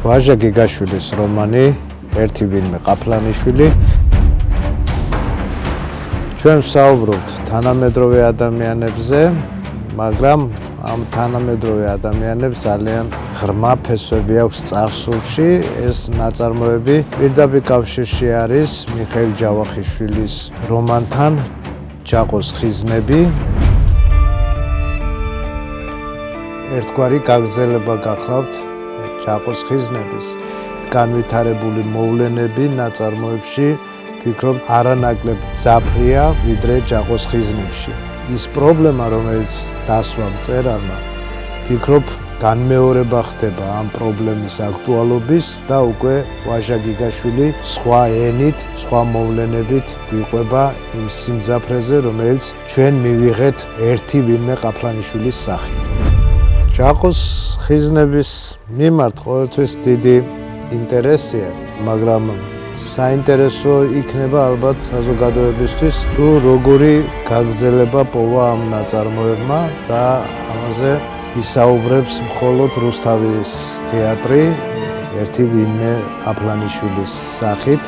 ვაჟა გიგაშვილის რომანი ერთი ვინმე ყაფლანიშვილი ჩვენ ვსაუბრობთ თანამედროვე ადამიანებზე, მაგრამ ამ თანამედროვე ადამიანებს ძალიან ღრმა ფესვები აქვს წარსულში. ეს ნაწარმოები პირდაპირ კავშირში არის მიხეილ ჯავახიშვილის რომანთან ჯაყოს ხიზნები. ერთგვარი გაგრძელება გახლავთ ჯაყოს ხიზნების განვითარებული მოვლენები ნაწარმოებში ვფიქრობ არანაკლებ ძაფრია ვიდრე ჯაყოს ხიზნებში. ის პრობლემა, რომელიც დასვა მწერალმა, ვფიქრობ განმეორება ხდება ამ პრობლემის აქტუალობის და უკვე ვაჟა გიგაშვილი სხვა ენით, სხვა მოვლენებით გვიყვება იმ სიმძაფრეზე, რომელიც ჩვენ მივიღეთ ერთი ვინმე ყაფლანიშვილის სახით. ჯაყოს ხიზნების მიმართ ყოველთვის დიდი ინტერესია, მაგრამ საინტერესო იქნება ალბათ საზოგადოებისთვის, თუ როგორი გაგრძელება პოვა ამ ნაწარმოებმა და ამაზე ისაუბრებს მხოლოდ რუსთავის თეატრი ერთი ვინმე ყაფლანიშვილის სახით.